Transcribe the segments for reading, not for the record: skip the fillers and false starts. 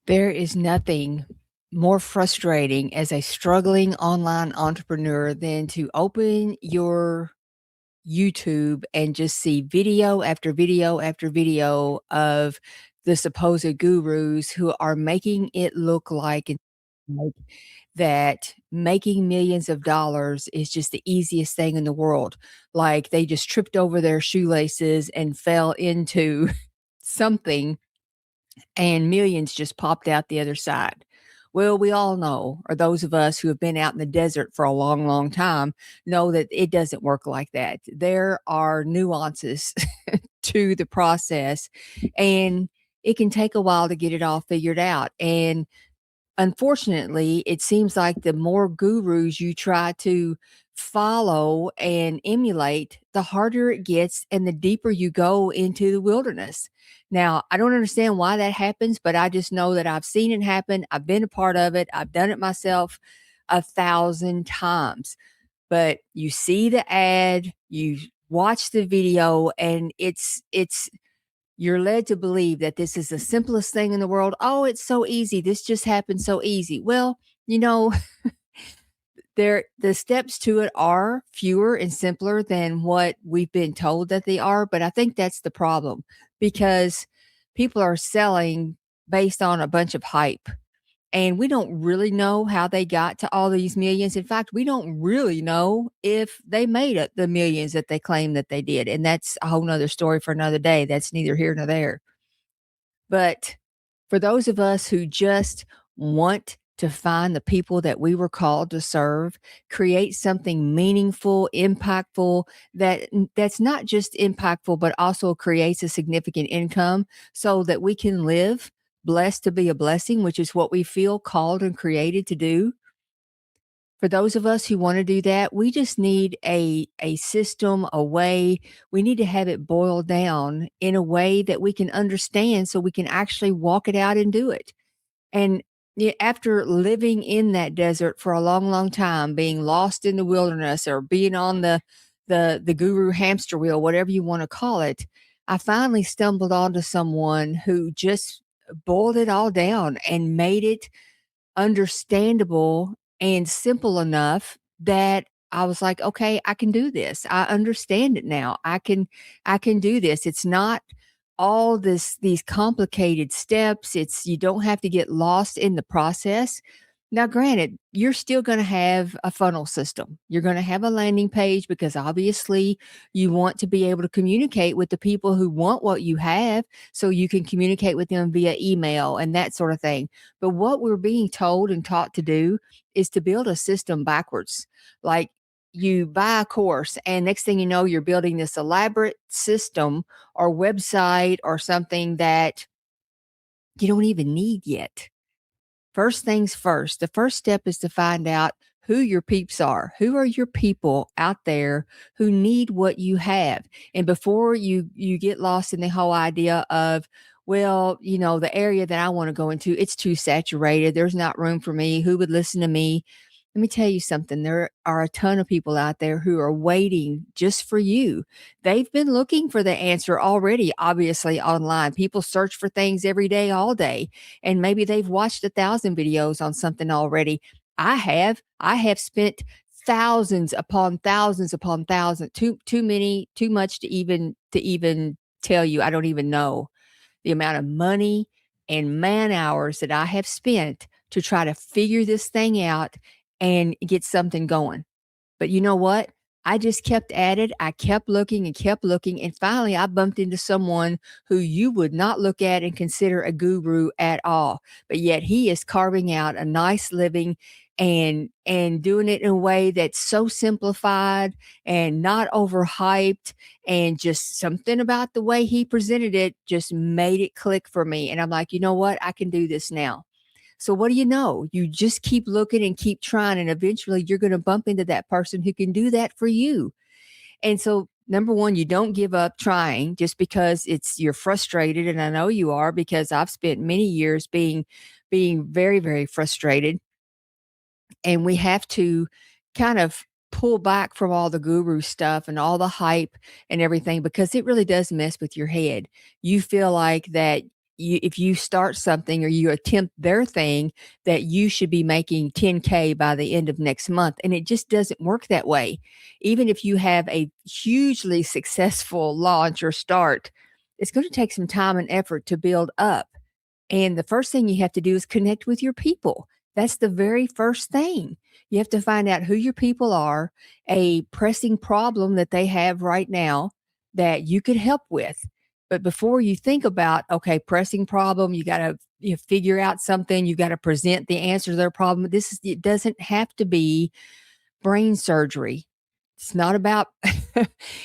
There is nothing more frustrating as a struggling online entrepreneur than to open your YouTube and just see video after video after video of the supposed gurus who are making it look like that making millions of dollars is just the easiest thing in the world. Like they just tripped over their shoelaces and fell into something and millions just popped out the other side. Well, we all know, or those of us who have been out in the desert for a long, long time, know that it doesn't work like that. There are nuances to the process, and it can take a while to get it all figured out. And unfortunately, it seems like the more gurus you try to follow and emulate, the harder it gets and the deeper you go into the wilderness. Now, I don't understand why that happens, but I just know that I've seen it happen. I've been a part of it. I've done it myself 1,000 times. But you see the ad, you watch the video, and it's you're led to believe that this is the simplest thing in the world. Oh, it's so easy. This just happened so easy. Well, you know, the steps to it are fewer and simpler than what we've been told that they are, but I think that's the problem because people are selling based on a bunch of hype. And we don't really know how they got to all these millions. In fact, we don't really know if they made it the millions that they claim that they did. And that's a whole nother story for another day. That's neither here nor there. But for those of us who just want to find the people that we were called to serve, create something meaningful, impactful, that's not just impactful but also creates a significant income so that we can live blessed to be a blessing, which is what we feel called and created to do. For those of us who wanna do that, we just need a system, a way. We need to have it boiled down in a way that we can understand so we can actually walk it out and do it. And after living in that desert for a long, long time, being lost in the wilderness or being on the guru hamster wheel, whatever you wanna call it, I finally stumbled onto someone who just boiled it all down and made it understandable and simple enough that I was like, "Okay, I can do this. I understand it now. I can do this." It's not all these complicated steps. It's you don't have to get lost in the process. Now, granted, you're still gonna have a funnel system. You're gonna have a landing page because obviously you want to be able to communicate with the people who want what you have so you can communicate with them via email and that sort of thing. But what we're being told and taught to do is to build a system backwards. Like you buy a course, and next thing you know, you're building this elaborate system or website or something that you don't even need yet. First things first, the first step is to find out who your peeps are. Who are your people out there who need what you have? And before you get lost in the whole idea of, well, the area that I want to go into, it's too saturated. There's not room for me. Who would listen to me? Let me tell you something. There are a ton of people out there who are waiting just for you. They've been looking for the answer already, obviously, online. People search for things every day, all day, and maybe they've watched 1,000 videos on something already. I have. I have spent thousands upon thousands, too many, too much to even tell you. I don't even know the amount of money and man hours that I have spent to try to figure this thing out and get something going. But you know what? I just kept at it. I kept looking. And finally, I bumped into someone who you would not look at and consider a guru at all. But yet he is carving out a nice living and doing it in a way that's so simplified and not overhyped, and just something about the way he presented it just made it click for me. And I'm like, you know what? I can do this now. So what do you know? You just keep looking and keep trying, and eventually you're going to bump into that person who can do that for you. And so number one, you don't give up trying just because you're frustrated. And I know you are, because I've spent many years being very, very frustrated. And we have to kind of pull back from all the guru stuff and all the hype and everything, because it really does mess with your head. You feel like that if you start something or you attempt their thing, that you should be making 10K by the end of next month. And it just doesn't work that way. Even if you have a hugely successful launch or start, it's going to take some time and effort to build up. And the first thing you have to do is connect with your people. That's the very first thing. You have to find out who your people are, a pressing problem that they have right now that you could help with. But before you think about, okay, pressing problem, you got to figure out something, you got to present the answer to their problem. It doesn't have to be brain surgery. It's not about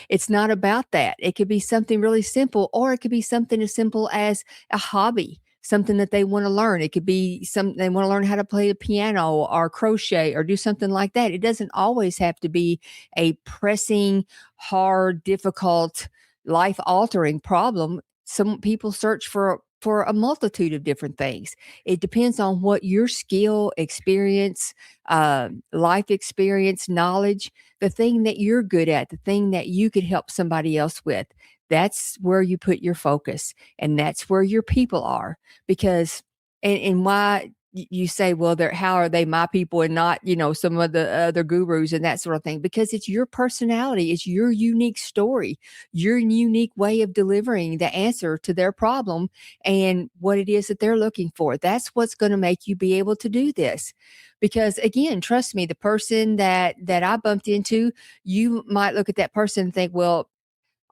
it's not about that. It could be something really simple, or it could be something as simple as a hobby, something that they want to learn. It could be something they want to learn how to play the piano or crochet or do something like that. It doesn't always have to be a pressing, hard, difficult, life altering problem. Some people search for a multitude of different things. It depends on what your skill, experience, life experience, knowledge, the thing that you're good at, the thing that you could help somebody else with. That's where you put your focus, and that's where your people are. Because, and why you say, well, they're, how are they my people and not, some of the other gurus and that sort of thing? Because it's your personality, it's your unique story, your unique way of delivering the answer to their problem and what it is that they're looking for. That's what's going to make you be able to do this. Because again, trust me, the person that I bumped into, you might look at that person and think, well,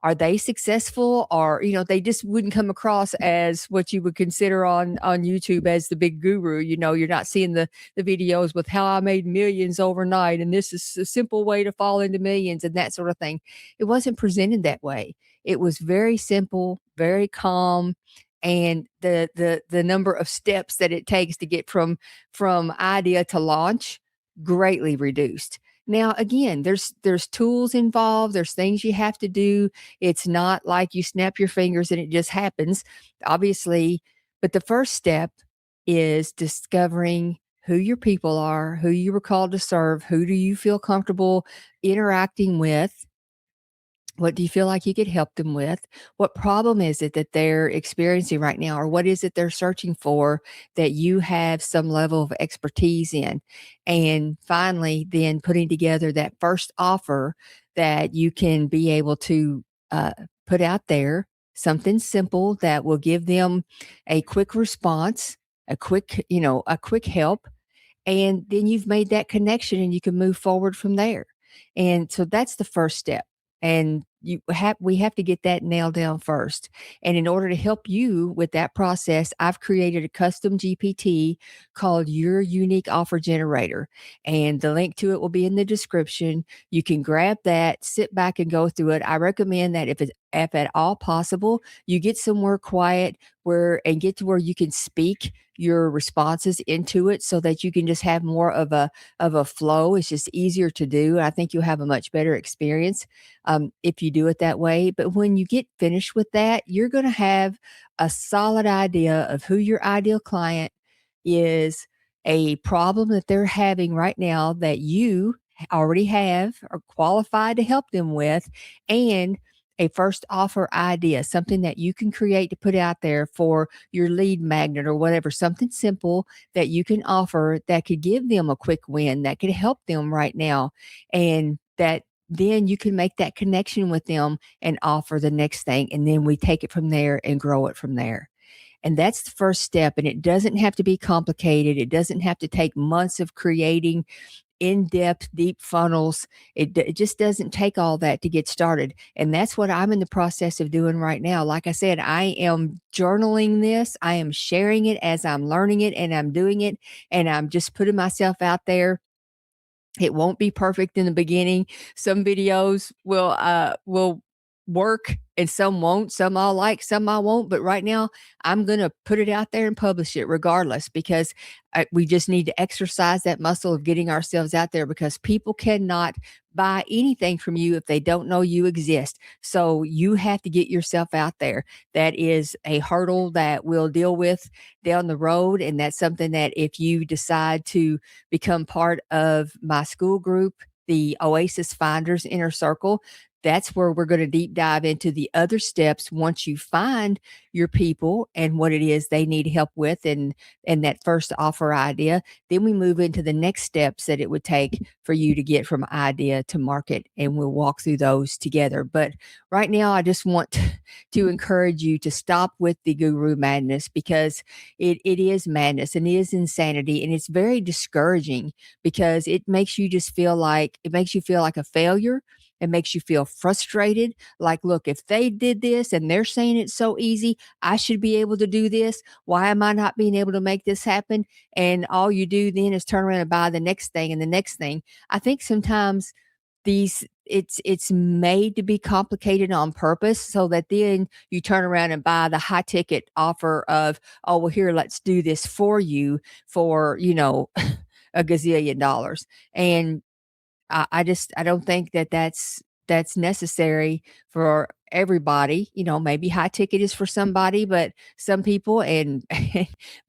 are they successful? Or, they just wouldn't come across as what you would consider on YouTube as the big guru. You're not seeing the videos with how I made millions overnight, and this is a simple way to fall into millions and that sort of thing. It wasn't presented that way. It was very simple, very calm, and the number of steps that it takes to get from idea to launch greatly reduced. Now, again, there's tools involved, there's things you have to do. It's not like you snap your fingers and it just happens, obviously. But the first step is discovering who your people are, who you were called to serve, who do you feel comfortable interacting with, what do you feel like you could help them with? What problem is it that they're experiencing right now? Or what is it they're searching for that you have some level of expertise in? And finally, then putting together that first offer that you can be able to put out there, something simple that will give them a quick response, a quick help, and then you've made that connection and you can move forward from there. And so that's the first step. And we have to get that nailed down first. And in order to help you with that process, I've created a custom GPT called Your Unique Offer Generator. And the link to it will be in the description. You can grab that, sit back and go through it. I recommend that if at all possible, you get somewhere quiet and get to where you can speak your responses into it so that you can just have more of a flow. It's just easier to do. I think you'll have a much better experience if you do it that way. But when you get finished with that, you're going to have a solid idea of who your ideal client is, a problem that they're having right now that you already have or qualified to help them with, and a first offer idea, something that you can create to put out there for your lead magnet or whatever, something simple that you can offer that could give them a quick win, that could help them right now. And that then you can make that connection with them and offer the next thing. And then we take it from there and grow it from there. And that's the first step. And it doesn't have to be complicated. It doesn't have to take months of creating in-depth, deep funnels. It just doesn't take all that to get started. And that's what I'm in the process of doing right now. Like I said, I am journaling this. I am sharing it as I'm learning it and I'm doing it. And I'm just putting myself out there. It won't be perfect in the beginning. Some videos will work and some won't. Some I'll like, some I won't. But right now, I'm going to put it out there and publish it regardless, because we just need to exercise that muscle of getting ourselves out there, because people cannot buy anything from you if they don't know you exist. So you have to get yourself out there. That is a hurdle that we'll deal with down the road. And that's something that if you decide to become part of my Skool group, the Oasis Finders Inner Circle, that's where we're going to deep dive into the other steps once you find your people and what it is they need help with and that first offer idea. Then we move into the next steps that it would take for you to get from idea to market, and we'll walk through those together. But right now, I just want to encourage you to stop with the guru madness, because it is madness and it is insanity, and it's very discouraging because it makes you feel like a failure. It makes you feel frustrated. Like, look, if they did this and they're saying it's so easy, I should be able to do this. Why am I not being able to make this happen? And all you do then is turn around and buy the next thing and the next thing. I think sometimes it's made to be complicated on purpose so that then you turn around and buy the high ticket offer of, oh, well, here, let's do this for you for, a gazillion dollars. And I don't think that that's necessary for everybody. Maybe high ticket is for somebody, but some people, and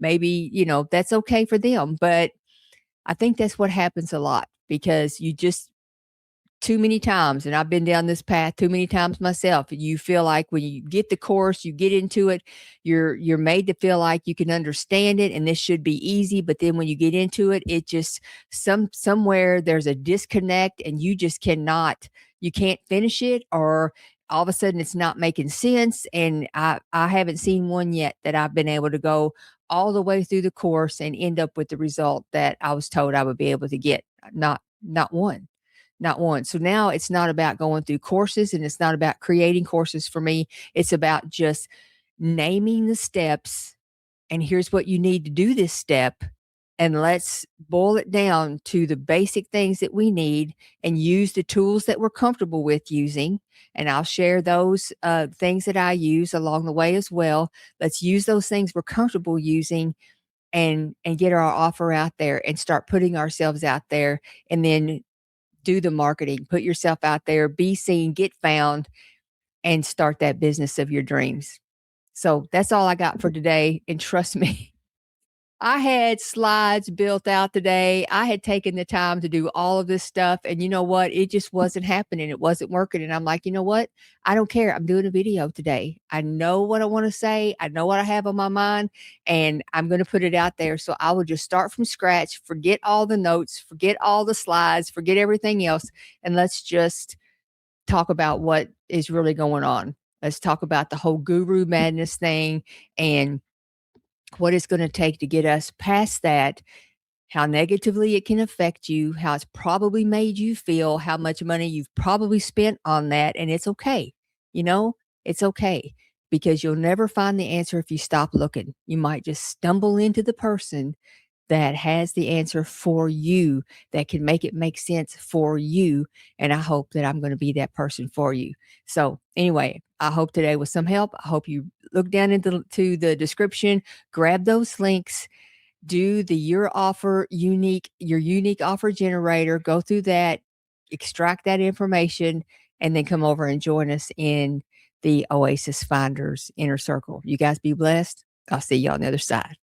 maybe, that's okay for them. But I think that's what happens a lot, because you just too many times, and I've been down this path too many times myself. You feel like when you get the course, you get into it, you're made to feel like you can understand it and this should be easy. But then when you get into it, it just somewhere there's a disconnect, and you can't finish it, or all of a sudden it's not making sense. And I haven't seen one yet that I've been able to go all the way through the course and end up with the result that I was told I would be able to get. Not one. Not one. So now it's not about going through courses, and it's not about creating courses for me. It's about just naming the steps, and here's what you need to do this step. And let's boil it down to the basic things that we need and use the tools that we're comfortable with using. And I'll share those things that I use along the way as well. Let's use those things we're comfortable using and get our offer out there and start putting ourselves out there, and then do the marketing, put yourself out there, be seen, get found, and start that business of your dreams. So that's all I got for today. And trust me, I had slides built out today. I had taken the time to do all of this stuff. And you know what? It just wasn't happening. It wasn't working. And I'm like, you know what? I don't care. I'm doing a video today. I know what I want to say. I know what I have on my mind, and I'm going to put it out there. So I will just start from scratch, forget all the notes, forget all the slides, forget everything else. And let's just talk about what is really going on. Let's talk about the whole guru madness thing and what it's going to take to get us past that, how negatively it can affect you, how it's probably made you feel, how much money you've probably spent on that. And it's okay. You know, it's okay, because you'll never find the answer if you stop looking. You might just stumble into the person that has the answer for you, that can make it make sense for you. And I hope that I'm going to be that person for you. So anyway, I hope today was some help. I hope you look down into to the description, grab those links, do the your unique offer generator, go through that, extract that information, and then come over and join us in the Oasis Finders Inner Circle. You guys be blessed. I'll see you on the other side.